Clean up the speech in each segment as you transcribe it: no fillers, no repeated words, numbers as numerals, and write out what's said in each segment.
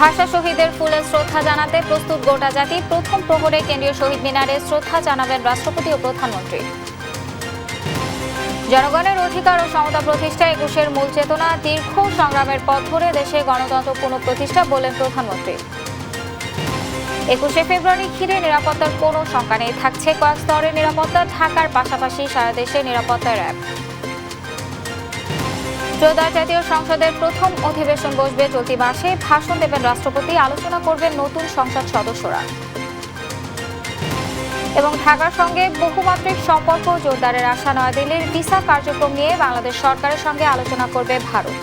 ভাষা শহীদদের ফুলে শ্রদ্ধা জানাতে প্রস্তুত গোটা জাতি। প্রথম প্রহরে কেন্দ্রীয় শহীদ মিনারে শ্রদ্ধা জানাবেন রাষ্ট্রপতি ও প্রধানমন্ত্রী। জনগণের অধিকার ও সমতা প্রতিষ্ঠা ২১-এর মূল চেতনা। দীর্ঘ সংগ্রামের পথ ধরে দেশে গণতন্ত্র পুনঃপ্রতিষ্ঠা বললেন প্রধানমন্ত্রী। ২১শে ফেব্রুয়ারি ঘিরে নিরাপত্তার কোনো শঙ্কা নেই, থাকছে কয়েক স্তরের নিরাপত্তা। ঢাকার পাশাপাশি সারা দেশে নিরাপত্তার র্যাব। ত্রয়োদশ জাতীয় সংসদের প্রথম অধিবেশন বসবে চলতি মাসে। ভাষণ দেবেন রাষ্ট্রপতি, আলোচনা করবেন নতুন সংসদ সদস্যরা। এবং ঢাকার সঙ্গে বহুমাত্রিক সম্পর্ক জোরদারের আশা নয়াদিল্লির। ভিসা কার্যক্রম নিয়ে বাংলাদেশ সরকারের সঙ্গে আলোচনা করবে ভারত।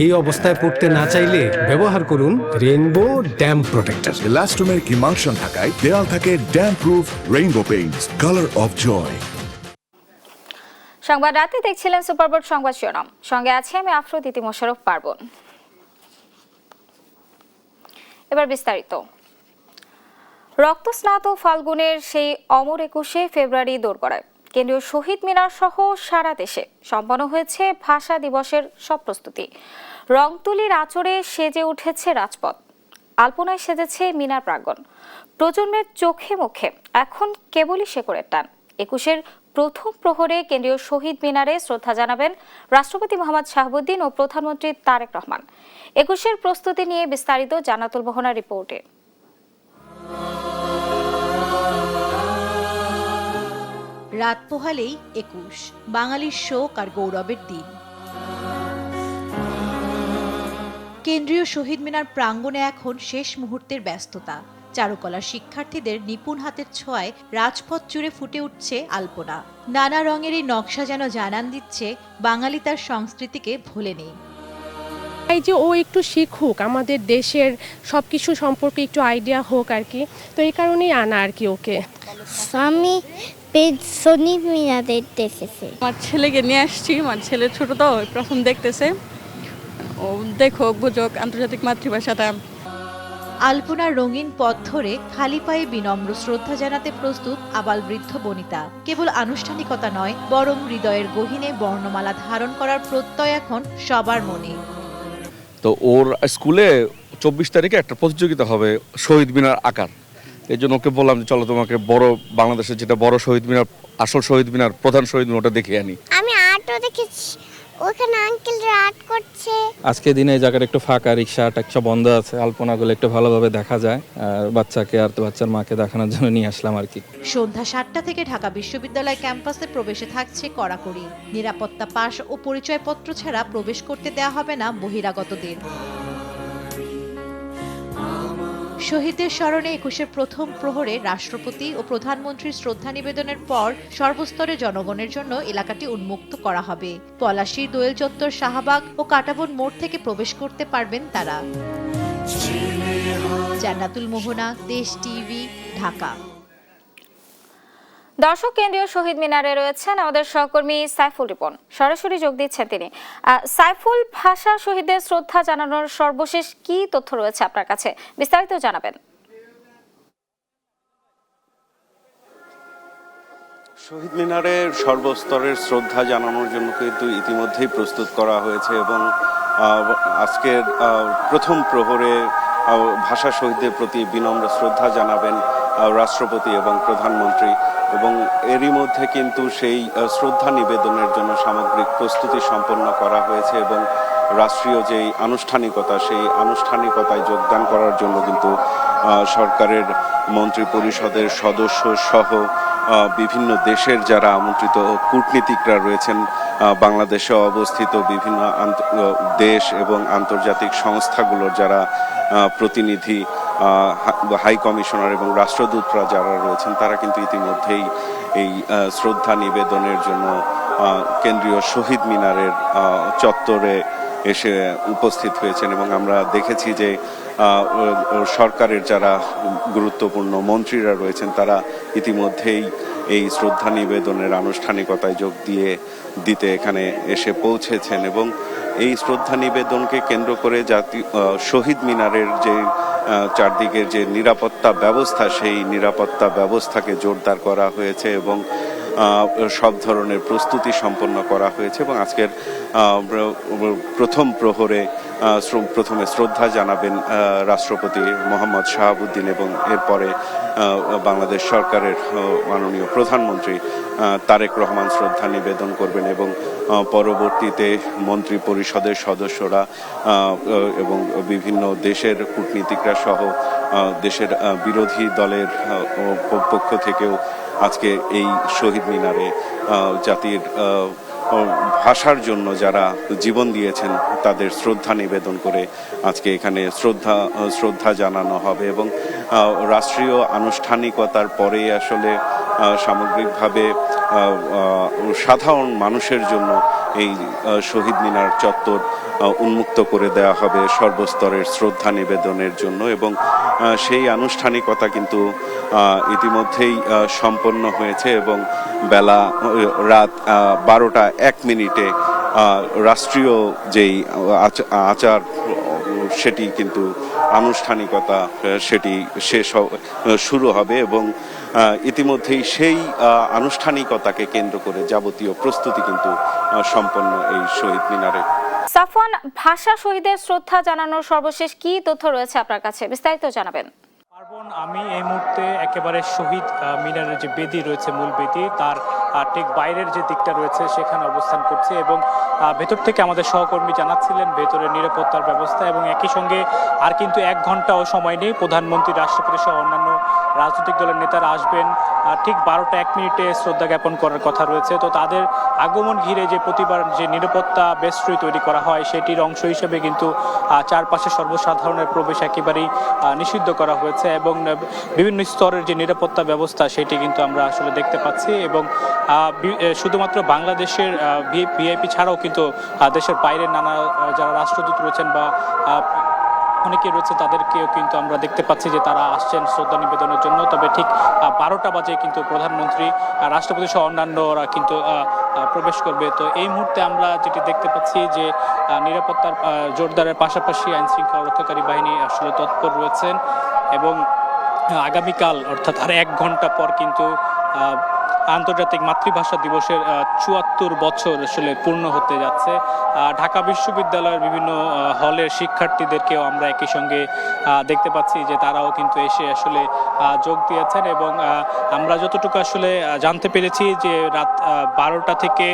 এই অবস্থায় পড়তে না চাইলে ব্যবহার করুন rainbow damp protector. Elastomeric emulsion থাকায় দেয়াল থাকে damp proof rainbow paints, colour of joy. সংবাদ রাতে দেখছিলেন সুপারবোর্ড সংবাদ শিরোনাম, সঙ্গে আছে আমি আফরোদিতি মোশাররফ পার্বণ। এবার বিস্তারিত। রক্তস্নাত ফাল্গুনের সেই অমর ২১শে ফেব্রুয়ারি দোরগোড়ায় কেন্দ্রীয় শহীদ মিনার সহ সারা দেশে সম্পন্ন হয়েছে ভাষা দিবসের সব প্রস্তুতি। রংতুলির আঁচড়ে সেজে উঠেছে রাজপথ, আলপনায় সেজেছে মিনার প্রাঙ্গণ। প্রজন্মের চোখে মুখে এখন কেবলই শেকড়ের টান। ২১-এর প্রথম প্রহরে কেন্দ্রীয় শহীদ মিনারে শ্রদ্ধা জানাবেন রাষ্ট্রপতি মোহাম্মদ শাহাবুদ্দিন ও প্রধানমন্ত্রী তারেক রহমান। ২১-এর প্রস্তুতি নিয়ে বিস্তারিত জান্নাতুল মোহনার রিপোর্টে। রাত পোহালেই ২১, বাঙালির শোক আর গৌরবের দিন। কেন্দ্রীয় শহীদ মিনার প্রাঙ্গণে এখন শেষ মুহূর্তের ব্যস্ততা। চারুকলার শিক্ষার্থীদের নিপুণ হাতের ছোঁয়ায় রাজপথ জুড়ে ফুটে উঠছে আলপনা। নানা রঙের এই নকশা যেন জানান দিচ্ছে বাঙালি তার সংস্কৃতিকে ভোলেনি। এই যে ও একটু শিখুক, আমাদের দেশের সবকিছু সম্পর্কে একটু আইডিয়া হোক আর কি, তো এই কারণেই আনা আর কি ওকে। আমি শহীদ মিনার দেখতে এসেছি। আমার ছেলেকে নিয়ে আসছি, আমার ছেলে ছোট তো প্রথম দেখতেছে, ও দেখুক বুঝুক আন্তর্জাতিক মাতৃভাষাটা। আলপনার রঙিন পথ ধরে খালি পায়ে বিনম্র শ্রদ্ধা জানাতে প্রস্তুত আবাল বৃদ্ধ বনিতা। কেবল আনুষ্ঠানিকতা নয়, বরং হৃদয়ের গহীনে বর্ণমালা ধারণ করার প্রত্যয় এখন সবার মনে। তো ওর স্কুলে ২৪ তারিখে একটা প্রতিযোগিতা হবে শহীদ মিনার আঁকার। এই জন্য ওকে বললাম যে চলো তোমাকে বড় বাংলাদেশের যেটা বড় শহীদ মিনার, আসল শহীদ মিনার, প্রধান শহীদ মিনার, ওটা দেখিয়ে আনি। আমি আর্টও দেখেছি, ওখানে আঙ্কেলরা আর্ট করছে। আজকে দিনে এই জায়গাটা একটু ফাঁকা, রিক্সা ট্যাক্সা বন্ধ আছে, আলপনাগুলো একটু ভালোভাবে দেখা যায়। আর বাচ্চাকে আর বাচ্চার মাকে দেখানোর জন্য নিয়ে আসলাম আর কি। সন্ধ্যা ৭টা থেকে ঢাকা বিশ্ববিদ্যালয় ক্যাম্পাসে প্রবেশে থাকছে কড়াকড়ি নিরাপত্তা। পাস ও পরিচয়পত্র ছাড়া প্রবেশ করতে দেওয়া হবে না বহিরাগতদের। শহীদদের স্মরণে ২১-এর প্রথম প্রহরে রাষ্ট্রপতি ও প্রধানমন্ত্রীর শ্রদ্ধা নিবেদনের পর সর্বস্তরের জনগণের জন্য এলাকাটি উন্মুক্ত করা হবে। পলাশী, দোয়েল চত্বর, শাহবাগ ও কাঁটাবন মোড় থেকে প্রবেশ করতে পারবেন তারা। জান্নাতুল মোহনা, দেশ টিভি, ঢাকা। দর্শক, কেন্দ্রীয় শহীদ মিনারে রয়েছেন আমাদের সহকর্মী সাইফুল রিপন, সরাসরি যোগ দিচ্ছেন তিনি। সাইফুল, ভাষা শহীদদের শ্রদ্ধা জানানোর সর্বশেষ কি তথ্য রয়েছে আপনার কাছে, বিস্তারিত জানাবেন। শহীদ মিনারের সর্বস্তরের শ্রদ্ধা জানানোর জন্য কিন্তু ইতিমধ্যেই প্রস্তুত করা হয়েছে এবং আজকের প্রথম প্রহরে ভাষা শহীদদের প্রতি বিনম্র শ্রদ্ধা জানাবেন রাষ্ট্রপতি এবং প্রধানমন্ত্রী, এবং এরই মধ্যে কিন্তু সেই শ্রদ্ধা নিবেদনের জন্য সামগ্রিক প্রস্তুতি সম্পন্ন করা হয়েছে এবং রাষ্ট্রীয় যেই আনুষ্ঠানিকতা, সেই আনুষ্ঠানিকতায় যোগদান করার জন্য কিন্তু সরকারের মন্ত্রী পরিষদের সদস্য সহ বিভিন্ন দেশের যারা আমন্ত্রিত কূটনীতিকরা রয়েছেন, বাংলাদেশে অবস্থিত বিভিন্ন দেশ এবং আন্তর্জাতিক সংস্থাগুলোর যারা প্রতিনিধি, হাই কমিশনার এবং রাষ্ট্রদূতরা যারা রয়েছেন, তারা কিন্তু ইতিমধ্যেই এই শ্রদ্ধা নিবেদনের জন্য কেন্দ্রীয় শহীদ মিনারের চত্বরে এসে উপস্থিত হয়েছেন। এবং আমরা দেখেছি যে সরকারের যারা গুরুত্বপূর্ণ মন্ত্রীরা রয়েছেন, তারা ইতিমধ্যেই এই শ্রদ্ধা নিবেদনের আনুষ্ঠানিকতায় যোগ দিতে এখানে এসে পৌঁছেছেন। এবং এই শ্রদ্ধা নিবেদনকে কেন্দ্র করে শহীদ মিনারের যে চারদিকের যে নিরাপত্তা ব্যবস্থা, সেই নিরাপত্তা ব্যবস্থাকে জোরদার করা হয়েছে এবং সব ধরনের প্রস্তুতি সম্পন্ন করা হয়েছে এবং আজকের প্রথম প্রহরে প্রথমে শ্রদ্ধা জানাবেন রাষ্ট্রপতি মোহাম্মদ শাহাবুদ্দিন এবং এরপরে বাংলাদেশ সরকারের মাননীয় প্রধানমন্ত্রী তারেক রহমান শ্রদ্ধা নিবেদন করবেন এবং পরবর্তীতে মন্ত্রী পরিষদের সদস্যরা এবং বিভিন্ন দেশের কূটনীতিকরা সহ দেশের বিরোধী দলের পক্ষ থেকেও আজকে এই শহীদ মিনারে জাতির ভাষার জন্য যারা জীবন দিয়েছেন তাদের শ্রদ্ধা নিবেদন করে আজকে এখানে শ্রদ্ধা জানানো হবে এবং রাষ্ট্রীয় আনুষ্ঠানিকতার পরেই আসলে সামগ্রিকভাবে সাধারণ মানুষের জন্য এই শহীদ মিনার চত্বর উন্মুক্ত করে দেওয়া হবে সর্বস্তরের শ্রদ্ধা নিবেদনের জন্য এবং সেই আনুষ্ঠানিকতা কিন্তু ইতিমধ্যেই সম্পন্ন হয়েছে এবং বেলা রাত 12:01 রাষ্ট্রীয় যেই আচার সেটি কিন্তু আনুষ্ঠানিকতা সেটি শুরু হবে এবং ইতিমধ্যেই সেই আনুষ্ঠানিকতাকে কেন্দ্র করে যাবতীয় প্রস্তুতি কিন্তু সম্পন্ন এই শহীদ মিনারে। সাফওয়ান, ভাষা শহীদের শ্রদ্ধা জানানোর সর্বশেষ কি তথ্য রয়েছে আপনার কাছে, বিস্তারিত জানাবেন। আমি এই মুহূর্তে একেবারে শহীদ মিনারের যে বেদি রয়েছে, মূল বেদি, তার ঠিক বাইরের যে দিকটা রয়েছে সেখানে অবস্থান করছি এবং ভেতর থেকে আমাদের সহকর্মী জানাচ্ছিলেন ভেতরের নিরাপত্তার ব্যবস্থা এবং একই সঙ্গে আর কিন্তু 1 ঘন্টাও সময় নেই। প্রধানমন্ত্রী, রাষ্ট্রপতি সহ অন্যান্য রাজনৈতিক দলের নেতারা আসবেন। ঠিক 12:01 শ্রদ্ধা জ্ঞাপন করার কথা রয়েছে। তো তাদের আগমন ঘিরে যে প্রতিবার যে নিরাপত্তা বেষ্টনী তৈরি করা হয় সেটির অংশ হিসেবে কিন্তু চারপাশে সর্বসাধারণের প্রবেশ একেবারেই নিষিদ্ধ করা হয়েছে এবং বিভিন্ন স্তরের যে নিরাপত্তা ব্যবস্থা সেটি কিন্তু আমরা আসলে দেখতে পাচ্ছি এবং শুধুমাত্র বাংলাদেশের ভিআইপি ছাড়াও কিন্তু দেশের বাইরের নানা যারা রাষ্ট্রদূত রয়েছেন বা অনেকে রয়েছে তাদেরকেও কিন্তু আমরা দেখতে পাচ্ছি যে তারা আসছেন শ্রদ্ধা নিবেদনের জন্য। তবে ঠিক 12টা বাজে কিন্তু প্রধানমন্ত্রী, রাষ্ট্রপতি সহ অন্যান্যরা কিন্তু প্রবেশ করবে। তো এই মুহূর্তে আমরা যেটি দেখতে পাচ্ছি যে নিরাপত্তার জোরদারের পাশাপাশি আইন শৃঙ্খলা রক্ষাকারী বাহিনী আসলে তৎপর রয়েছেন এবং আগামীকাল অর্থাৎ আর 1 ঘন্টা পর কিন্তু আন্তর্জাতিক মাতৃভাষা দিবসের ৭৪ বছর আসলে পূর্ণ হতে যাচ্ছে। ঢাকা বিশ্ববিদ্যালয়ের বিভিন্ন হলের শিক্ষার্থীদেরকেও আমরা একই সঙ্গে দেখতে পাচ্ছি যে তারাও কিন্তু এসে আসলে যোগ দিয়েছেন এবং আমরা যতটুকু আসলে জানতে পেরেছি যে রাত 12টা থেকে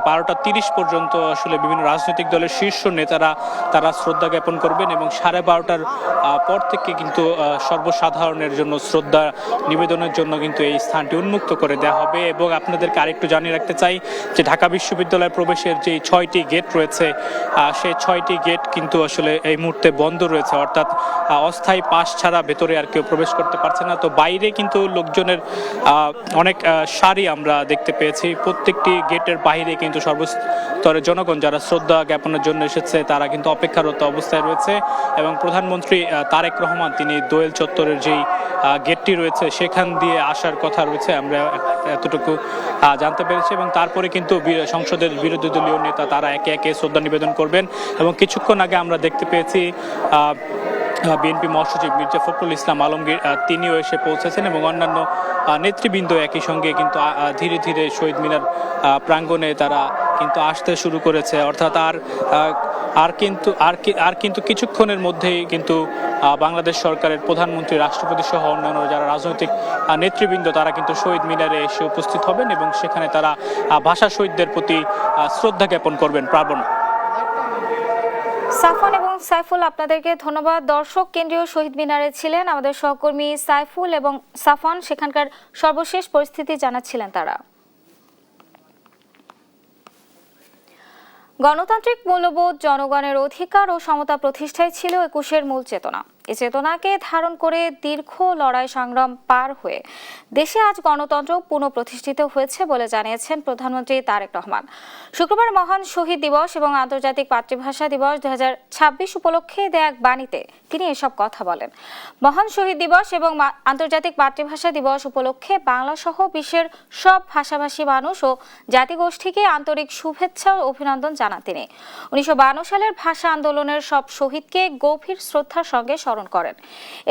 12:30 পর্যন্ত আসলে বিভিন্ন রাজনৈতিক দলের শীর্ষ নেতারা তারা শ্রদ্ধা জ্ঞাপন করবেন এবং 12:30টার পর থেকে কিন্তু সর্বসাধারণের জন্য শ্রদ্ধা নিবেদনের জন্য কিন্তু এই স্থানটি উন্মুক্ত করে দেওয়া হবে। এবং আপনাদেরকে আরেকটু জানিয়ে রাখতে চাই যে ঢাকা বিশ্ববিদ্যালয় প্রবেশের যে 6টি গেট রয়েছে সেই 6টি গেট কিন্তু আসলে এই মুহূর্তে বন্ধ রয়েছে, অর্থাৎ অস্থায়ী পাস ছাড়া ভেতরে আর কেউ প্রবেশ করতে পারছে না। তো বাইরে কিন্তু লোকজনের অনেক সারি আমরা দেখতে পেয়েছি। প্রত্যেকটি গেটের বাইরে কিন্তু সর্বস্তরের জনগণ যারা শ্রদ্ধা জ্ঞাপনের জন্য এসেছে তারা কিন্তু অপেক্ষারত অবস্থায় রয়েছে এবং প্রধানমন্ত্রী তারেক রহমান তিনি দোয়েল চত্বরের যেই গেটটি রয়েছে সেখান দিয়ে আসার কথা রয়েছে, আমরা এতটুকু জানতে পেরেছি এবং তারপরে কিন্তু সংসদের বিরোধী দলীয় নেতা তারা একে একে শ্রদ্ধা নিবেদন করবেন এবং কিছুক্ষণ আগে আমরা দেখতে পেয়েছি বিএনপি মহাসচিব মির্জা ফখরুল ইসলাম আলমগীর তিনিও এসে পৌঁছেছেন এবং অন্যান্য নেতৃবৃন্দ একই সঙ্গে কিন্তু ধীরে ধীরে শহীদ মিনার প্রাঙ্গণে তারা কিন্তু আসতে শুরু করেছে। অর্থাৎ আর কিন্তু কিছুক্ষণের মধ্যেই কিন্তু বাংলাদেশ সরকারের প্রধানমন্ত্রী, রাষ্ট্রপতি সহ অন্যান্য যারা রাজনৈতিক নেতৃবৃন্দ তারা কিন্তু শহীদ মিনারে এসে উপস্থিত হবেন এবং সেখানে তারা ভাষা শহীদদের প্রতি শ্রদ্ধা জ্ঞাপন করবেন। পার্বণ। সাফওয়ান এবং সাইফুল, আপনাদেরকে ধন্যবাদ। দর্শক, কেন্দ্রীয় শহীদ মিনারে ছিলেন আমাদের সহকর্মী সাইফুল এবং সাফওয়ান, সেখানকার সর্বশেষ পরিস্থিতি জানাচ্ছিলেন তারা। গণতান্ত্রিক মূল্যবোধ, জনগণের অধিকার ও সমতা প্রতিষ্ঠাই ছিল 21-এর মূল চেতনা। এই চেতনাকে ধারণ করে দীর্ঘ লড়াই সংগ্রাম পার হয়ে দেশে আজ গণতন্ত্র পুনঃপ্রতিষ্ঠিত হয়েছে বলে জানিয়েছেন প্রধানমন্ত্রী তারেক রহমান। শুক্রবার মহান শহীদ দিবস এবং আন্তর্জাতিক মাতৃভাষা দিবস 2026 উপলক্ষে দেয়া এক বাণীতে তিনি এসব কথা বলেন। মহান শহীদ দিবস এবং আন্তর্জাতিক মাতৃভাষা দিবস উপলক্ষে বাংলা সহ বিশ্বের সব ভাষাভাষী মানুষ ও জাতিগোষ্ঠীকে আন্তরিক শুভেচ্ছা ও অভিনন্দন জানান তিনি। 1952 সালের ভাষা আন্দোলনের সব শহীদকে গভীর শ্রদ্ধার সঙ্গে স্মরণ করেন।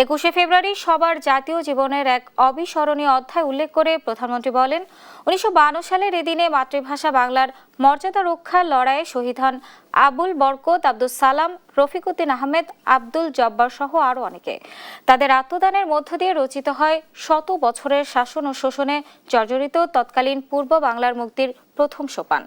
21শে ফেব্রুয়ারি সবার জাতীয় জীবনের এক অবিস্মরণীয় অধ্যায় উল্লেখ করে প্রধানমন্ত্রী বলেন, 1952 সালের এদিনে মাতৃভাষা বাংলার মর্যাদা রক্ষার লড়াইয়ে শহীদ হন আবুল বরকত, আব্দুল সালাম, রফিকউদ্দিন আহমেদ, আব্দুল জব্বার সহ আরও অনেকে। তাদের আত্মদানের মধ্য দিয়ে রচিত হয় শত বছরের শাসন ও শোষণে জর্জরিত তৎকালীন পূর্ব বাংলার মুক্তির প্রথম সোপান।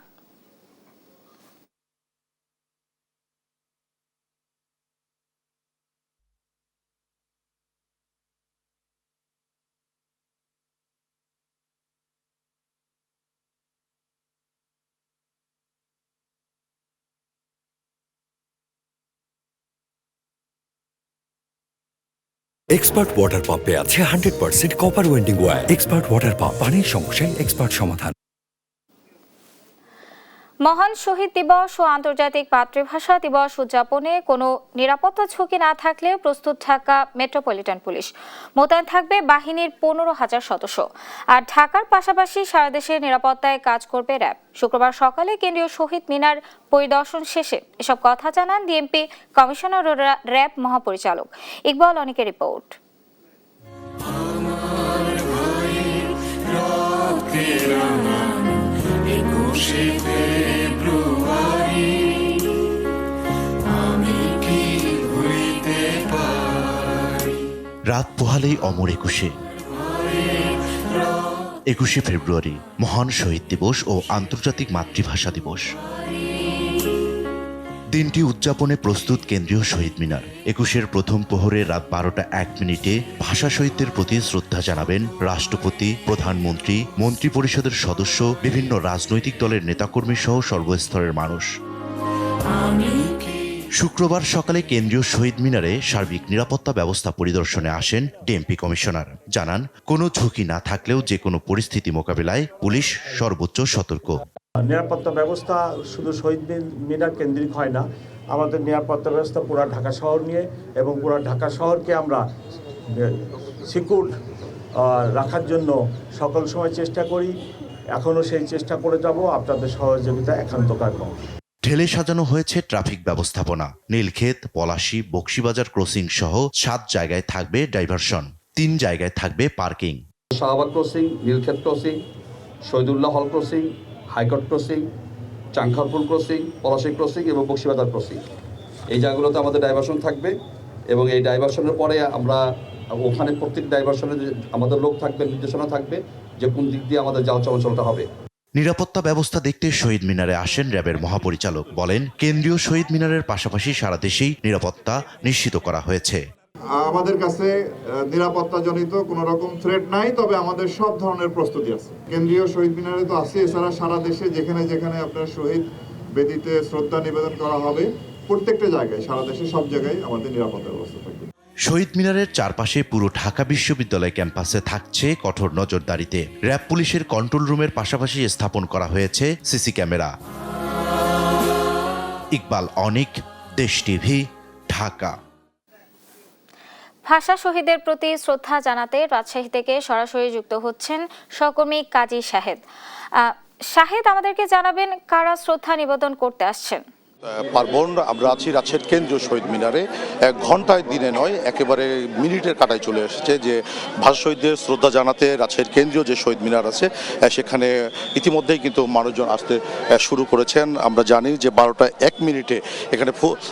এক্সপার্ট ওয়াটার পাম্পে আছে 100% copper winding wire. Expert water pump, পানির সমস্যায় এক্সপার্ট সমাধান। মহান শহীদ দিবস ও আন্তর্জাতিক মাতৃভাষা দিবস উদযাপনে কোনো নিরাপত্তা ঝুঁকি না থাকলেও প্রস্তুত ঢাকা মেট্রোপলিটন পুলিশ। মোতায়েন থাকবে বাহিনীর 15,000 সদস্য। আর ঢাকার পাশাপাশি সারা দেশের নিরাপত্তায় কাজ করবে র্যাব। শুক্রবার সকালে কেন্দ্রীয় শহীদ মিনার পরিদর্শন শেষে এসব কথা জানান ডিএমপি কমিশনার ও র্যাব মহাপরিচালক। ইকবাল অনিকের রিপোর্ট। রাত পোহালেই অমর 21শে ফেব্রুয়ারি মহান শহীদ দিবস ও আন্তর্জাতিক মাতৃভাষা দিবস। দিনটি উদযাপনে প্রস্তুত কেন্দ্রীয় শহীদ মিনার। 21-এর প্রথম প্রহরে রাত 12টা 1 মিনিটে ভাষা শহীদদের প্রতি শ্রদ্ধা জানাবেন রাষ্ট্রপতি, প্রধানমন্ত্রী, মন্ত্রিপরিষদের সদস্য, বিভিন্ন রাজনৈতিক দলের নেতাকর্মী সহ সর্বস্তরের মানুষ। শুক্রবার সকালে কেন্দ্রীয় শহীদ মিনারে সার্বিক নিরাপত্তা ব্যবস্থা পরিদর্শনে আসেন ডিএমপি কমিশনার। জানান, কোনো ঝুঁকি না থাকলেও যে কোনো পরিস্থিতি মোকাবিলায় পুলিশ সর্বোচ্চ সতর্ক। নিরাপত্তা ব্যবস্থা শুধু শহীদ মিনার কেন্দ্রিক হয় না, আমাদের নিরাপত্তা ব্যবস্থা পুরা ঢাকা শহর নিয়ে এবং পুরা ঢাকা শহরকে আমরা সিকিউর রাখার জন্য সকল সময় চেষ্টা করি। এখনও সেই চেষ্টা করে যাব। আপনাদের সহযোগিতা একান্ত কাম্য। ঢেলে সাজানো হয়েছে ট্রাফিক ব্যবস্থাপনা। নীলক্ষেত, পলাশী, বক্সিবাজার ক্রসিং সহ 7 জায়গায় থাকবে ডাইভারশন, 3 জায়গায় থাকবে parking. Shahbag crossing, Nilkhet crossing, Shahidullah hall crossing, high court crossing, Chankharpul crossing, Palashi crossing এবং বক্সিবাজার ক্রসিং, এই জায়গাগুলোতে আমাদের ডাইভারশন থাকবে। এবং এই ডাইভারশনের পরে আমরা ওখানে প্রত্যেক ডাইভারশনে আমাদের লোক থাকবে, নির্দেশনা থাকবে যে কোন দিক দিয়ে আমাদের যাওয়া চলাচলটা হবে। নিরাপত্তা ব্যবস্থা দেখতে শহীদ মিনারে আসেন র্যাবের মহাপরিচালক। বলেন, কেন্দ্রীয় শহীদ মিনারের পাশাপাশি সারা দেশেই নিরাপত্তা নিশ্চিত করা হয়েছে। আমাদের কাছে নিরাপত্তাজনিত কোনো রকম থ্রেট নাই, তবে আমাদের সব ধরনের প্রস্তুতি আছে। কেন্দ্রীয় শহীদ মিনারে তো আছে, এছাড়া সারা দেশে যেখানে যেখানে আপনার শহীদ বেদিতে শ্রদ্ধা নিবেদন করা হবে, প্রত্যেকটা জায়গায় সারা দেশে সব জায়গায় আমাদের নিরাপত্তা ব্যবস্থা থাকবে। শহীদ মিনারের চারপাশে পুরো ঢাকা বিশ্ববিদ্যালয় ক্যাম্পাসে থাকছে কঠোর নজরদারিতে। র্যাব পুলিশের কন্ট্রোল রুমের পাশাপাশি স্থাপন করা হয়েছে সিসি ক্যামেরা। ইকবাল অনিক, দেশ টিভি, ঢাকা। ভাষা শহীদদের প্রতি শ্রদ্ধা জানাতে রাজশাহী থেকে সরাসরি যুক্ত হচ্ছেন সহকর্মী কাজী শাহেদ। শাহেদ, আমাদেরকে জানাবেন কারা শ্রদ্ধা নিবেদন করতে আসছেন? পার্বণ, আমরা আছি রাজশাহীর কেন্দ্রীয় শহীদ মিনারে। 1 ঘন্টায় দিনে নয়, একেবারে মিনিটের কাটায় চলে এসেছে যে ভাষা শহীদদের শ্রদ্ধা জানাতে রাজশাহীর কেন্দ্রীয় যে শহীদ মিনার আছে সেখানে ইতিমধ্যেই কিন্তু মানুষজন আসতে শুরু করেছেন। আমরা জানি যে 12টা 1 মিনিটে এখানে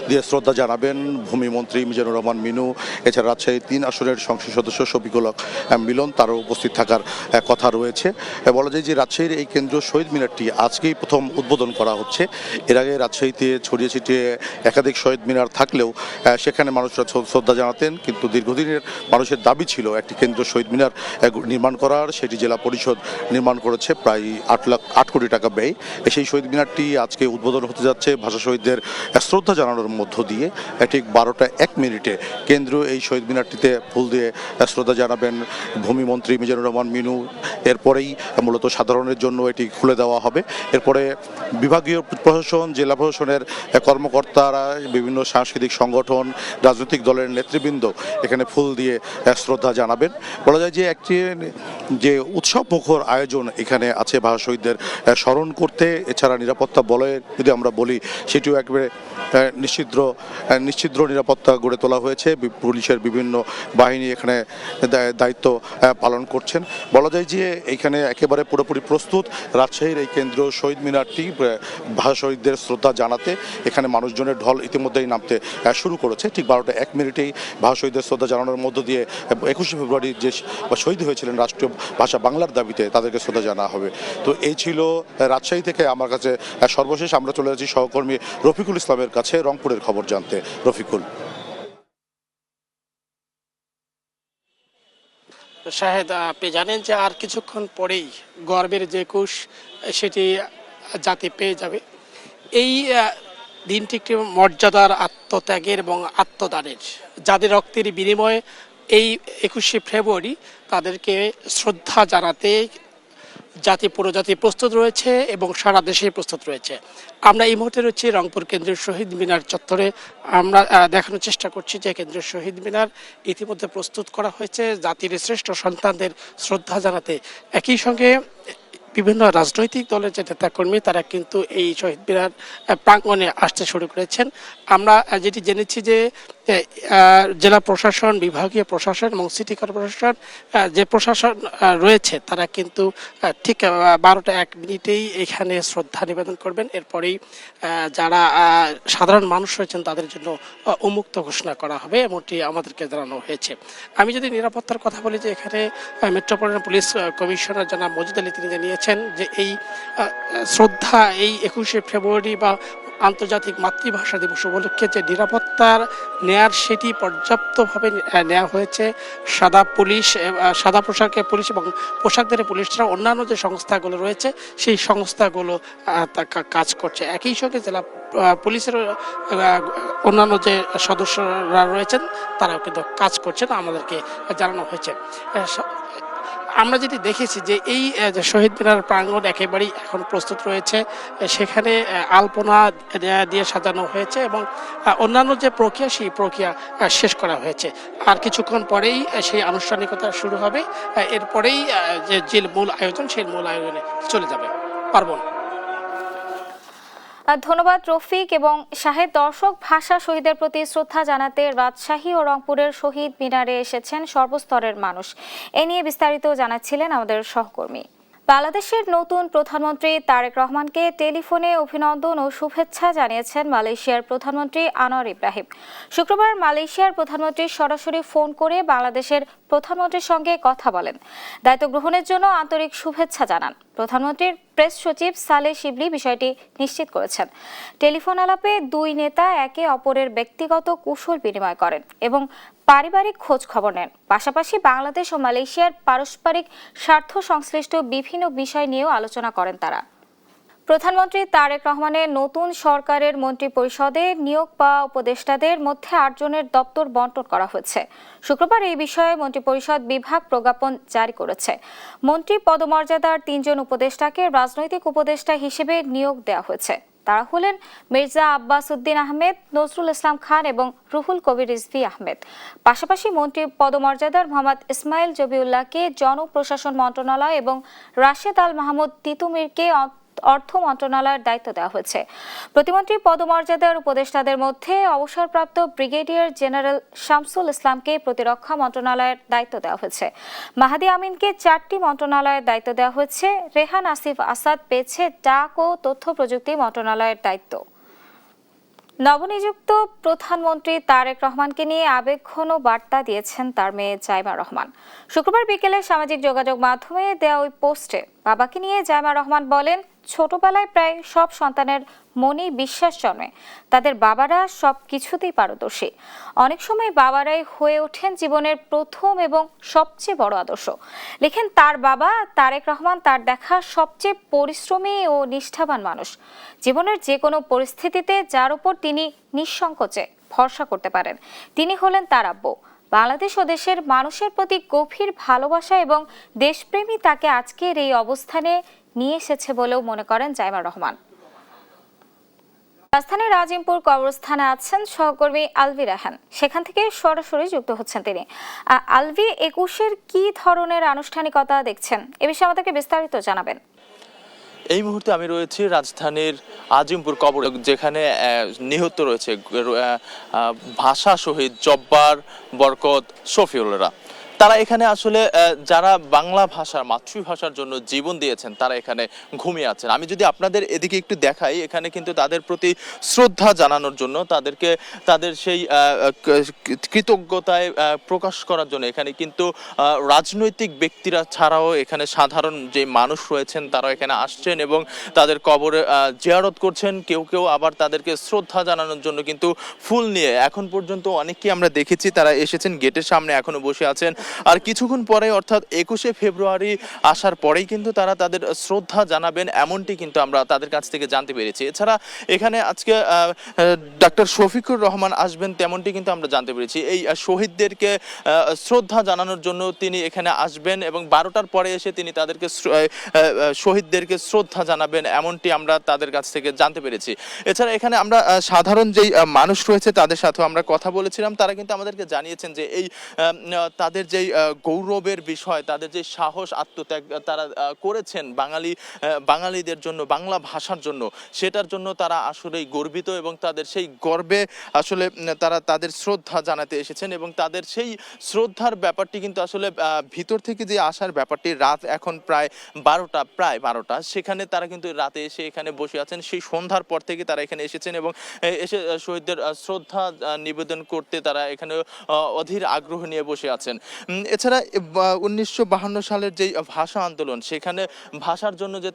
দিয়ে শ্রদ্ধা জানাবেন ভূমিমন্ত্রী মিজানুর রহমান মিনু, এছাড়া রাজশাহী 3 আসনের সংসদ সদস্য শফিকুল হক মিলন, তারও উপস্থিত থাকার কথা রয়েছে। বলা যায় যে রাজশাহীর এই কেন্দ্রীয় শহীদ মিনারটি আজকেই প্রথম উদ্বোধন করা হচ্ছে। এর আগে রাজশাহীতে ছড়িয়ে ছিটিয়ে একাধিক শহীদ মিনার থাকলেও সেখানে মানুষরা শ্রদ্ধা জানাতেন, কিন্তু দীর্ঘদিনের মানুষের দাবি ছিল একটি কেন্দ্রীয় শহীদ মিনার নির্মাণ করার। সেটি জেলা পরিষদ নির্মাণ করেছে প্রায় 8 কোটি টাকা ব্যয়। সেই শহীদ মিনারটি আজকে উদ্বোধন হতে যাচ্ছে ভাষা শহীদদের শ্রদ্ধা জানানোর মধ্য দিয়ে। ঠিক 12টা 1 মিনিটে কেন্দ্রীয় এই শহীদ মিনারটিতে ফুল দিয়ে শ্রদ্ধা জানাবেন ভূমিমন্ত্রী মিজানুর রহমান মিনু। এরপরেই মূলত সাধারণের জন্য এটি খুলে দেওয়া হবে। এরপরে বিভাগীয় প্রশাসন, জেলা প্রশাসনের কর্মকর্তারা, বিভিন্ন সাংস্কৃতিক সংগঠন, রাজনৈতিক দলের নেতৃবৃন্দ এখানে ফুল দিয়ে শ্রদ্ধা জানাবেন। বলা যায় যে একটি যে উৎসব মুখর আয়োজন এখানে আছে ভাষা শহীদদের স্মরণ করতে। এছাড়া নিরাপত্তা বলয়ের যদি আমরা বলি, সেটিও একেবারে নিশ্চিদ্র নিরাপত্তা গড়ে তোলা হয়েছে। পুলিশের বিভিন্ন বাহিনী এখানে দায়িত্ব পালন করছেন। বলা যায় যে এখানে একেবারে পুরোপুরি প্রস্তুত রাজশাহীর এই কেন্দ্রীয় শহীদ মিনারটি ভাষা শহীদদের শ্রদ্ধা জানাতে। এখানে মানুষজনের ঢল ইতিমধ্যেই নামতে শুরু করেছে। ঠিক 12টা 1 মিনিটেই ভাষা শহীদদের শ্রদ্ধা জানানোর মধ্য দিয়ে 21শে ফেব্রুয়ারি যে শহীদ হয়েছিলেন রাষ্ট্রীয় ভাষা বাংলার দাবিতে, তাদেরকে শ্রদ্ধা জানা হবে। তো এই ছিল রাজশাহী থেকে আমার কাছে সর্বশেষ। আমরা চলে যাচ্ছি সহকর্মী রফিকুল ইসলামের কাছে রংপুরের খবর জানতে। রফিকুল। শাহেদ, আপনি জানেন যে আর কিছুক্ষণ পরেই গর্বের যে একুশ সেটি জাতি পেয়ে যাবে। এই দিনটি একটি মর্যাদার, আত্মত্যাগের এবং আত্মদানের, যাদের রক্তের বিনিময়ে এই 21শে ফেব্রুয়ারি তাদেরকে শ্রদ্ধা জানাতে জাতি পুরো জাতি প্রস্তুত রয়েছে এবং সারা দেশে প্রস্তুত রয়েছে। আমরা এই মুহূর্তে রয়েছি রংপুর কেন্দ্রীয় শহীদ মিনার চত্বরে। আমরা দেখানোর চেষ্টা করছি যে কেন্দ্রীয় শহীদ মিনার ইতিমধ্যে প্রস্তুত করা হয়েছে জাতির শ্রেষ্ঠ সন্তানদের শ্রদ্ধা জানাতে। একই সঙ্গে বিভিন্ন রাজনৈতিক দলের যে নেতাকর্মী তারা কিন্তু এই শহীদ মিনার প্রাঙ্গণে আসতে শুরু করেছেন। আমরা যেটি জেনেছি যে জেলা প্রশাসন, বিভাগীয় প্রশাসন এবং সিটি কর্পোরেশন যে প্রশাসন রয়েছে তারা কিন্তু ঠিক 12টা 1 মিনিটেই এখানে শ্রদ্ধা নিবেদন করবেন। এরপরেই যারা সাধারণ মানুষ রয়েছেন তাদের জন্য উন্মুক্ত ঘোষণা করা হবে, এমনটি আমাদেরকে জানানো হয়েছে। আমি যদি নিরাপত্তার কথা বলি, যে এখানে মেট্রোপলিটন পুলিশ কমিশনার জনাব মজিদ আলী তিনি জানিয়েছেন যে এই শ্রদ্ধা এই 21শে ফেব্রুয়ারি বা আন্তর্জাতিক মাতৃভাষা দিবস উপলক্ষে যে নিরাপত্তার নেয়ার সেটি পর্যাপ্তভাবে নেওয়া হয়েছে। সাদা পোশাকের পুলিশ এবং পোশাকধারী পুলিশ ছাড়া অন্যান্য যে সংস্থাগুলো রয়েছে সেই সংস্থাগুলো কাজ করছে। একই সঙ্গে জেলা পুলিশের অন্যান্য যে সদস্যরা রয়েছেন তারাও কিন্তু কাজ করছেন, আমাদেরকে জানানো হয়েছে। আমরা যেটি দেখেছি যে এই শহীদ মিনার প্রাঙ্গণ একেবারেই এখন প্রস্তুত রয়েছে। সেখানে আলপনা দিয়ে সাজানো হয়েছে এবং অন্যান্য যে প্রক্রিয়া সেই প্রক্রিয়া শেষ করা হয়েছে। আর কিছুক্ষণ পরেই সেই আনুষ্ঠানিকতা শুরু হবে। এরপরেই যে মূল আয়োজন সেই মূল আয়োজনে চলে যাবে। পার্বণ। ধন্যবাদ রফিক এবং শাহেদ। দর্শক, ভাষা শহীদের প্রতি শ্রদ্ধা জানাতে রাজশাহী ও রংপুরের শহীদ মিনারে এসেছেন সর্বস্তরের মানুষ। এ নিয়ে বিস্তারিত জানাচ্ছিলেন আমাদের সহকর্মী। বাংলাদেশের নতুন প্রধানমন্ত্রী তারেক রহমানকে টেলিফোনে অভিনন্দন ও শুভেচ্ছা জানিয়েছেন মালয়েশিয়ার প্রধানমন্ত্রী আনোয়ার ইব্রাহিম। শুক্রবার মালয়েশিয়ার প্রধানমন্ত্রী সরাসরি ফোন করে বাংলাদেশের প্রধানমন্ত্রীর সঙ্গে কথা বলেন, দায়িত্ব গ্রহণের জন্য আন্তরিক শুভেচ্ছা জানান। প্রধানমন্ত্রীর প্রেস সচিব সালেহ শিবলি বিষয়টি নিশ্চিত করেছেন। টেলিফোন আলাপে দুই নেতা একে অপরের ব্যক্তিগত কুশল বিনিময় করেন এবং পারিবারিক খোঁজ খবর নেন। পাশাপাশি বাংলাদেশ ও মালয়েশিয়ার পারস্পরিক স্বার্থ সংশ্লিষ্ট বিভিন্ন বিষয় নিয়েও আলোচনা করেন তারা। প্রধানমন্ত্রী তারেক রহমানের নতুন সরকারের মন্ত্রিপরিষদে নিয়োগ পাওয়া উপদেষ্টাদের মধ্যে 8 জনের দপ্তর বণ্টন করা হয়েছে। শুক্রবার এই বিষয়ে মন্ত্রিপরিষদ বিভাগ প্রজ্ঞাপন জারি করেছে। মন্ত্রী পদমর্যাদার 3 জন উপদেষ্টাকে রাজনৈতিক উপদেষ্টা হিসেবে নিয়োগ দেওয়া হয়েছে। তারা হলেন মির্জা আব্বাস উদ্দিন আহমেদ, নজরুল ইসলাম খান এবং রুহুল কবির রিজভী আহমেদ। পাশাপাশি মন্ত্রী পদমর্যাদার মোহাম্মদ ইসমাইল জবিউল্লাহকে জনপ্রশাসন মন্ত্রণালয় এবং রাশেদ আল মাহমুদ তিতুমিরকে অর্থ মন্ত্রণালয়ের দায়িত্ব দেওয়া হয়েছে। প্রতিমন্ত্রী পদমর্যাদার উপদেষ্টাদের মধ্যে অবসরপ্রাপ্ত ব্রিগেডিয়ার জেনারেল শামসুল ইসলামকে প্রতিরক্ষা মন্ত্রণালয়ের দায়িত্ব দেওয়া হয়েছে। মাহাদি আমিনকে 4টি মন্ত্রণালয়ের দায়িত্ব দেওয়া হয়েছে। রেহান আসিফ আসাদ পেয়েছে ডাক ও তথ্য প্রযুক্তি মন্ত্রণালয়ের দায়িত্ব। নবনিযুক্ত প্রধানমন্ত্রী তারেক রহমানকে নিয়ে আবেগঘন বার্তা দিয়েছেন তার মেয়ে জাইমা রহমান। শুক্রবার বিকেলে সামাজিক যোগাযোগ মাধ্যমে দেওয়া ওই পোস্টে বাবাকে নিয়ে জাইমা রহমান বলেন, ছোটবেলায় প্রায় সব সন্তানের মনেই বিশ্বাস জন্মে তাদের বাবারা সব কিছুতেই পারদর্শী। অনেক সময় বাবারাই হয়ে ওঠেন জীবনের প্রথম এবং সবচেয়ে বড় আদর্শ। লেখেন তার বাবা তারেক রহমান তার দেখা সবচেয়ে পরিশ্রমী ও নিষ্ঠাবান মানুষ। জীবনের যে কোনো পরিস্থিতিতে যার উপর তিনি নিঃসংকোচে ভরসা করতে পারেন তিনি হলেন তার আব্বু। বাংলাদেশ ও দেশের মানুষের প্রতি গভীর ভালোবাসা এবং দেশপ্রেমী তাকে আজকের এই অবস্থানে নিয়ে এসেছে বলেও মনে করেন জাইমা রহমান। রাজধানীর আজিমপুর কবরস্থানে আছেন সহকর্মী আলভি রাহান, সেখান থেকে সরাসরি যুক্ত হচ্ছেন তিনি। আলভি, 21-এর কি ধরনের আনুষ্ঠানিকতা দেখছেন, এ বিষয়ে আমাদেরকে বিস্তারিত জানাবেন। এই মুহূর্তে আমি রয়েছি রাজধানীর আজিমপুর কবর, যেখানে নিহত রয়েছে ভাষা শহীদ জব্বার, বরকত, শফিউলরা। তারা এখানে আসলে যারা বাংলা ভাষার মাতৃভাষার জন্য জীবন দিয়েছেন তারা এখানে ঘুমিয়ে আছেন। আমি যদি আপনাদের এদিকে একটু দেখাই, এখানে কিন্তু তাদের প্রতি শ্রদ্ধা জানানোর জন্য, তাদেরকে তাদের সেই কৃতজ্ঞতায় প্রকাশ করার জন্য এখানে কিন্তু রাজনৈতিক ব্যক্তিরা ছাড়াও এখানে সাধারণ যে মানুষ রয়েছেন তারা এখানে আসছেন এবং তাদের কবরে জিয়ারত করছেন। কেউ কেউ আবার তাদেরকে শ্রদ্ধা জানানোর জন্য কিন্তু ফুল নিয়ে এখন পর্যন্ত অনেকেই আমরা দেখেছি তারা এসেছেন, গেটের সামনে এখনো বসে আছেন। আর কিছুক্ষণ পরে অর্থাৎ 21শে ফেব্রুয়ারি আসার পরেই কিন্তু তারা তাদের শ্রদ্ধা জানাবেন, এমনটি কিন্তু আমরা তাদের কাছ থেকে জানতে পেরেছি। এছাড়া এখানে আজকে ডক্টর শফিকুর রহমান আসবেন তেমনটি কিন্তু আমরা জানতে পেরেছি। এই শহীদদেরকে শ্রদ্ধা জানানোর জন্য তিনি এখানে আসবেন এবং 12টার পরে এসে তিনি তাদেরকে শহীদদেরকে শ্রদ্ধা জানাবেন, এমনটি আমরা তাদের কাছ থেকে জানতে পেরেছি। এছাড়া এখানে আমরা সাধারণ যেই মানুষ রয়েছে তাদের সাথেও আমরা কথা বলেছিলাম, তারা কিন্তু আমাদেরকে জানিয়েছেন যে এই তাদের যে গৌরবের বিষয়, তাদের যে সাহস আত্মত্যাগ তারা করেছেন বাঙালিদের জন্য, বাংলা ভাষার জন্য, সেটার জন্য তারা আসলেই গর্বিত এবং তাদের সেই গর্বে আসলে তারা তাদের শ্রদ্ধা জানাতে এসেছেন এবং তাদের সেই শ্রদ্ধার ব্যাপারটি কিন্তু আসলে ভিতর থেকে যে আসার ব্যাপারটি, রাত এখন প্রায় 12টা, সেখানে তারা কিন্তু রাতে এসে এখানে বসে আছেন। সেই সন্ধ্যার পর থেকে তারা এখানে এসেছেন এবং এসে শহীদদের শ্রদ্ধা নিবেদন করতে তারা এখানে অধীর আগ্রহ নিয়ে বসে আছেন। এছাড়া 1952 সালের যে ভাষা আন্দোলন, সেখানে ভাষার জন্য যে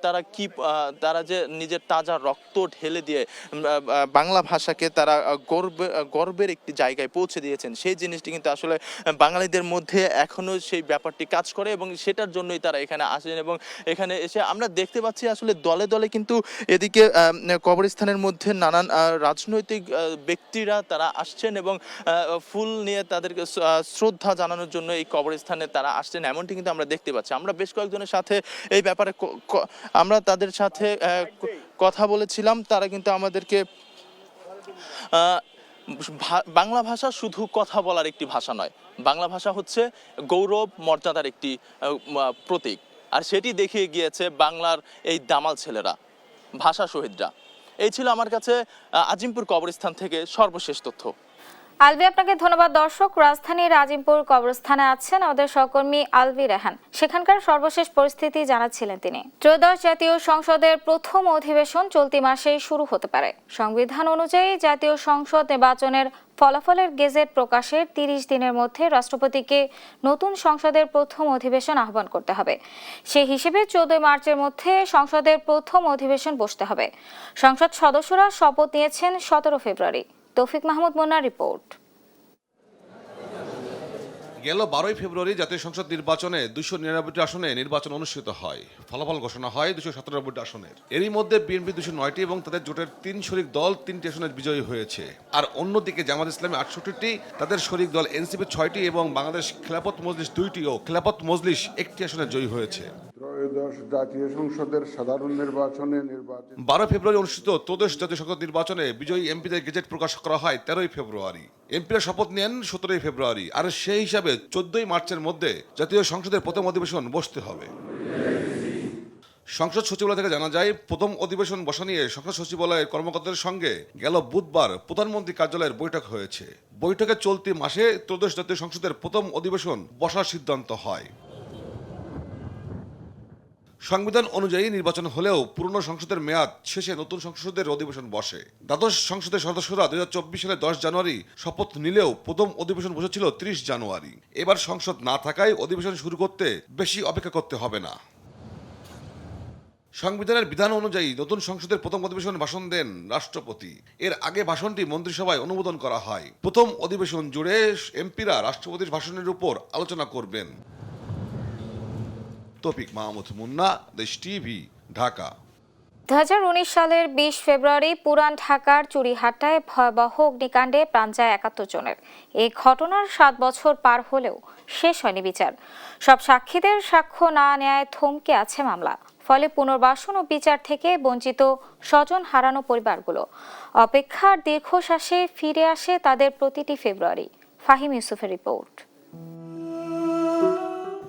তারা যে নিজের তাজা রক্ত ঢেলে দিয়ে বাংলা ভাষাকে তারা গর্বের একটি জায়গায় পৌঁছে দিয়েছেন, সেই জিনিসটি কিন্তু আসলে বাঙালিদের মধ্যে এখনো সেই ব্যাপারটি কাজ করে এবং সেটার জন্যই তারা এখানে আসেন। এবং এখানে এসে আমরা দেখতে পাচ্ছি আসলে দলে দলে কিন্তু এদিকে কবরস্থানের মধ্যে নানান রাজনৈতিক ব্যক্তিরা তারা আসছেন এবং ফুল নিয়ে তাদেরকে শ্রদ্ধা জানানোর জন্য এই কবরস্থানে তারা আসছেন, এমনটি কিন্তু আমরা দেখতে পাচ্ছি। আমরা বেশ কয়েকজনের সাথে এই ব্যাপারে আমরা তাদের সাথে কথা বলেছিলাম। তারা কিন্তু আমাদেরকে বাংলা ভাষা শুধু কথা বলার একটি ভাষা নয়, বাংলা ভাষা হচ্ছে গৌরব মর্যাদার একটি প্রতীক, আর সেটি দেখিয়ে গিয়েছে বাংলার এই দামাল ছেলেরা, ভাষা শহীদরা। এই ছিল আমার কাছে আজিমপুর কবরস্থান থেকে সর্বশেষ তথ্য। আলভি, আপনাকে ধন্যবাদ। দর্শক, রাজধানীর আজিমপুর কবরস্থানে আছেন আমাদের সহকর্মী আলভি রাহান, সেখানকার সর্বশেষ পরিস্থিতি জানাচ্ছিলেন তিনি। ত্রয়োদশ জাতীয় সংসদের প্রথম অধিবেশন চলতি মাসেই শুরু হতে পারে। সংবিধান অনুযায়ী জাতীয় সংসদ নির্বাচনের ফলাফলের গেজেট প্রকাশের 30 দিনের মধ্যে রাষ্ট্রপতিকে নতুন সংসদের প্রথম অধিবেশন আহ্বান করতে হবে। সেই হিসেবে 14 মার্চের মধ্যে সংসদের প্রথম অধিবেশন বসতে হবে। সংসদ সদস্যরা শপথ নিয়েছেন 17 ফেব্রুয়ারি। তৌফিক মাহমুদ মুন্নার রিপোর্ট। গেল 12 ফেব্রুয়ারি জাতীয় সংসদ নির্বাচনে 299টি আসনে নির্বাচন অনুষ্ঠিত হয়। ফলাফল ঘোষণা হয় 297টি আসনের। এরই মধ্যে বিএনপি 209টি এবং তাদের জোটের 3 শরিক দল 3টি আসনে বিজয়ী হয়েছে। আর অন্যদিকে জামাত ইসলামী 68টি, তাদের শরিক দল এনসিপি 6টি এবং বাংলাদেশ খেলাফত মজলিস 2টি ও খেলাফত মজলিস 1টি আসনে জয়ী হয়েছে। ত্রয়োদশ জাতীয় সংসদের সাধারণ নির্বাচনে 12 ফেব্রুয়ারি অনুষ্ঠিত ত্রয়োদশ জাতীয় সংসদ নির্বাচনে বিজয়ী এমপিদের গেজেট প্রকাশ করা হয় 13 ফেব্রুয়ারি। এমপিরা শপথ নেন 17 ফেব্রুয়ারি। আর সেই হিসাবে 14 মার্চের মধ্যে জাতীয় সংসদের প্রথম অধিবেশন বসতে হবে। সংসদ সচিবালয় থেকে জানা যায়, প্রথম অধিবেশন বসা নিয়ে সংসদ সচিবালয়ের কর্মকর্তাদের সঙ্গে গেল বুধবার প্রধানমন্ত্রী কার্যালয়ের বৈঠক হয়েছে। বৈঠকে চলতি মাসে ত্রয়োদশ জাতীয় সংসদের প্রথম অধিবেশন বসার সিদ্ধান্ত হয়। সংবিধান অনুযায়ী নির্বাচন হলেও পুরনো সংসদের মেয়াদ শেষে নতুন সংসদের অধিবেশন বসে। দ্বাদশ সংসদের সদস্যরা 2024 সালের 10 জানুয়ারি শপথ নিলেও প্রথম অধিবেশন বসেছিল 30 জানুয়ারি। এবার সংসদ না থাকায় অধিবেশন শুরু করতে বেশি অপেক্ষা করতে হবে না। সংবিধানের বিধান অনুযায়ী নতুন সংসদের প্রথম অধিবেশনে ভাষণ দেন রাষ্ট্রপতি। এর আগে ভাষণটি মন্ত্রিসভায় অনুমোদন করা হয়। প্রথম অধিবেশন জুড়ে এমপিরা রাষ্ট্রপতির ভাষণের উপর আলোচনা করবেন। তৌফিক মাহমুদ মুন্না, দেশ টিভি, ঢাকা। 2019 সালের 20 ফেব্রুয়ারি পুরান ঢাকার চুরিহাটায় ভয়াবহ অগ্নিকাণ্ডে প্রাণ যায় 71 জনের। এই ঘটনার 7 বছর পার হলেও শেষ হয়নি বিচার। সব সাক্ষীদের সাক্ষ্য না নেয় থমকে আছে মামলা। ফলে পুনর্বাসন ও বিচার থেকে বঞ্চিত স্বজন হারানো পরিবারগুলো অপেক্ষার দীর্ঘশ্বাসে ফিরে আসে তাদের প্রতিটি ফেব্রুয়ারি। ফাহিম ইউসুফের রিপোর্ট।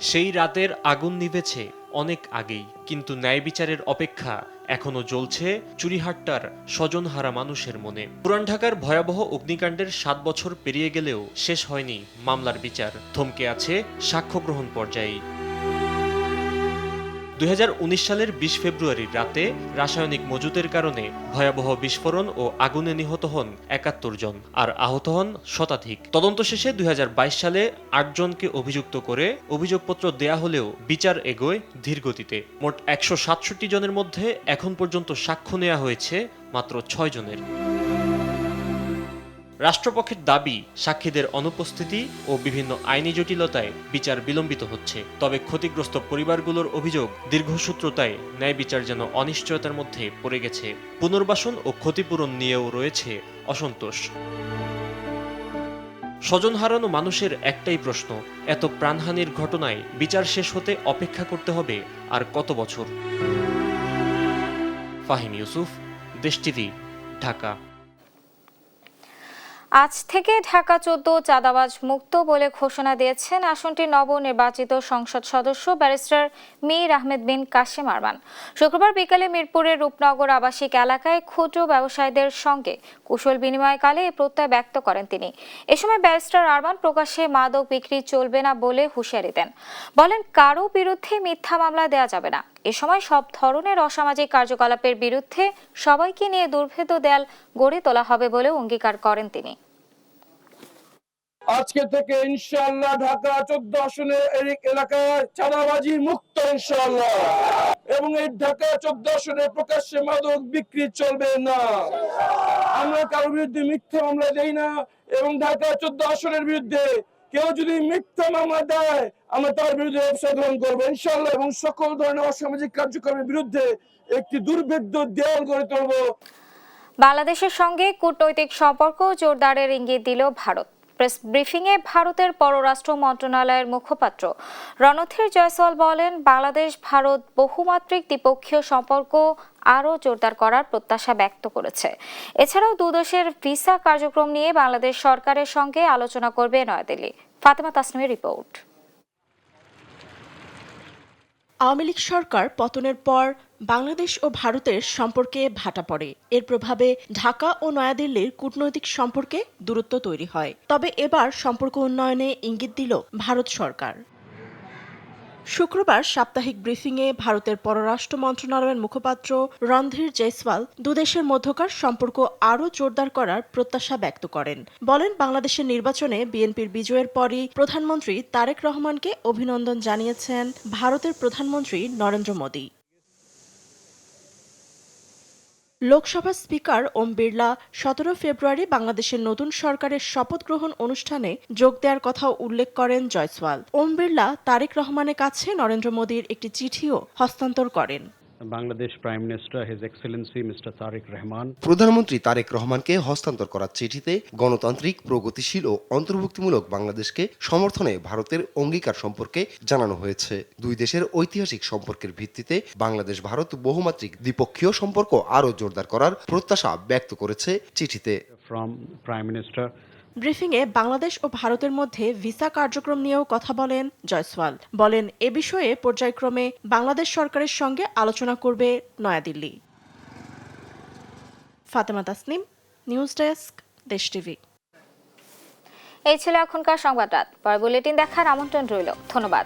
সেই রাতের আগুন নিভেছে অনেক আগেই, কিন্তু ন্যায় বিচারের অপেক্ষা এখনো জ্বলছে চুরিহাট্টার স্বজনহারা মানুষের মনে। পুরান ঢাকার ভয়াবহ অগ্নিকাণ্ডের 7 বছর পেরিয়ে গেলেও শেষ হয়নি মামলার বিচার, থমকে আছে সাক্ষ্য গ্রহণ পর্যায়ে। 2019 সালের 20 ফেব্রুয়ারির রাতে রাসায়নিক মজুতের কারণে ভয়াবহ বিস্ফোরণ ও আগুনে নিহত হন 71 জন, আর আহত হন শতাধিক। তদন্ত শেষে 2022 সালে 8 জনকে অভিযুক্ত করে অভিযোগপত্র দেয়া হলেও বিচার এগোয় ধীর গতিতে। মোট 167 জনের মধ্যে এখন পর্যন্ত সাক্ষ্য নেওয়া হয়েছে মাত্র 6 জনের। রাষ্ট্রপক্ষের দাবি, সাক্ষীদের অনুপস্থিতি ও বিভিন্ন আইনি জটিলতায় বিচার বিলম্বিত হচ্ছে। তবে ক্ষতিগ্রস্ত পরিবারগুলোর অভিযোগ, দীর্ঘসূত্রতায় ন্যায় বিচার যেন অনিশ্চয়তার মধ্যে পড়ে গেছে। পুনর্বাসন ও ক্ষতিপূরণ নিয়েও রয়েছে অসন্তোষ। স্বজন হারানো মানুষের একটাই প্রশ্ন, এত প্রাণহানির ঘটনায় বিচার শেষ হতে অপেক্ষা করতে হবে আর কত বছর? ফাহিম ইউসুফ, দেশ টিভি, ঢাকা। আজ থেকে ঢাকা 14 চাঁদাবাজ মুক্ত বলে ঘোষণা দিয়েছেন আসনটির নবনির্বাচিত সংসদ সদস্য ব্যারিস্টার মীর আহমেদ বিন কাশেম আরমান। শুক্রবার বিকালে মিরপুরের রূপনগর আবাসিক এলাকায় ক্ষুদ্র ব্যবসায়ীদের সঙ্গে কুশল বিনিময়কালে এ প্রত্যয় ব্যক্ত করেন তিনি। এ সময় ব্যারিস্টার আরমান প্রকাশ্যে মাদক বিক্রি চলবে না বলে হুঁশিয়ারি দেন। বলেন, কারো বিরুদ্ধে মিথ্যা মামলা দেওয়া যাবে না। এ সময় সব ধরনের অসামাজিক কার্যকলাপের বিরুদ্ধে সবাইকে নিয়ে দুর্ভেদ্য দেয়াল গড়ে তোলা হবে বলে অঙ্গীকার করেন তিনি। আজকে থেকে ইনশাআল্লাহ ঢাকা 14 আসনের এলাকায় চাঁদাবাজি মুক্ত ইনশাআল্লাহ, এবং এই ঢাকা 14 আসনে প্রকাশ্যে মাদক বিক্রি চলবে না। আমরা কারোর বিরুদ্ধে মিথ্যা মামলা দেই না, এবং ঢাকা 14 আসনের বিরুদ্ধে কেউ যদি মিথ্যা মামলা দেয় আমরা তার বিরুদ্ধে ব্যবস্থা গ্রহণ করবো ইনশাআল্লাহ, এবং সকল ধরনের অসামাজিক কার্যক্রমের বিরুদ্ধে একটি দুর্ভেদ্য দেয়াল গড়ে তুলব। বাংলাদেশের সঙ্গে কূটনৈতিক সম্পর্ক জোরদারের ইঙ্গিত দিল ভারত। প্রেস ব্রিফিংয়ে ভারতের পররাষ্ট্র মন্ত্রণালয়ের মুখপাত্র রণধীর জয়সওয়াল বলেন, বাংলাদেশ ভারত বহুমাত্রিক দ্বিপক্ষীয় সম্পর্ক আরও জোরদার করার প্রত্যাশা ব্যক্ত করেছে। এছাড়াও দুদেশের ভিসা কার্যক্রম নিয়ে বাংলাদেশ সরকারের সঙ্গে আলোচনা করবে নয়াদিল্লি। ফাতেমা তাসনিমের রিপোর্ট। আওয়ামী লীগ সরকার পতনের পর বাংলাদেশ ও ভারতের সম্পর্কে ভাটা পড়ে। এর প্রভাবে ঢাকা ও নয়াদিল্লির কূটনৈতিক সম্পর্কে দূরত্ব তৈরি হয়। তবে এবার সম্পর্ক উন্নয়নে ইঙ্গিত দিল ভারত সরকার। শুক্রবার সাপ্তাহিক ব্রিফিংয়ে ভারতের পররাষ্ট্র মন্ত্রণালয়ের মুখপাত্র রণধীর জয়সওয়াল দুদেশের মধ্যকার সম্পর্ক আরও জোরদার করার প্রত্যাশা ব্যক্ত করেন। বলেন, বাংলাদেশের নির্বাচনে বিএনপির বিজয়ের পরই প্রধানমন্ত্রী তারেক রহমানকে অভিনন্দন জানিয়েছেন ভারতের প্রধানমন্ত্রী নরেন্দ্র মোদি। লোকসভা স্পিকার ওম বিড়লা 17 ফেব্রুয়ারি বাংলাদেশের নতুন সরকারের শপথ গ্রহণ অনুষ্ঠানে যোগ দেওয়ার কথাও উল্লেখ করেন জয়সওয়াল। ওম বিড়লা তারেক রহমানের কাছে নরেন্দ্র মোদির একটি চিঠিও হস্তান্তর করেন। Bangladesh prime minister his excellency mister Tarique Rahman. প্রধানমন্ত্রী তারেক রহমানকে হস্তান্তর করা চিঠিতে গণতান্ত্রিক, প্রগতিশীল ও অন্তর্ভুক্তিমূলক বাংলাদেশকে সমর্থনে ভারতের অঙ্গীকার সম্পর্কে জানানো হয়েছে। দুই দেশের ঐতিহাসিক সম্পর্কের ভিত্তিতে বাংলাদেশ ভারত বহুমাত্রিক দ্বিপক্ষীয় সম্পর্ক আরও জোরদার করার প্রত্যাশা ব্যক্ত করেছে চিঠিতে। From prime minister. ব্রিফিংয়ে বাংলাদেশ ও ভারতের মধ্যে ভিসা কার্যক্রম নিয়েও কথা বলেন জয়সওয়াল। বলেন, এ বিষয়ে পর্যায়ক্রমে বাংলাদেশ সরকারের সঙ্গে আলোচনা করবে নয়াদিল্লি। ফাতেমা তাসনিম, নিউজ ডেস্ক, দেশ টিভি। এই ছিল এখনকার সংবাদ রাত। পরে বুলেটিন দেখার আমন্ত্রণ রইল। ধন্যবাদ।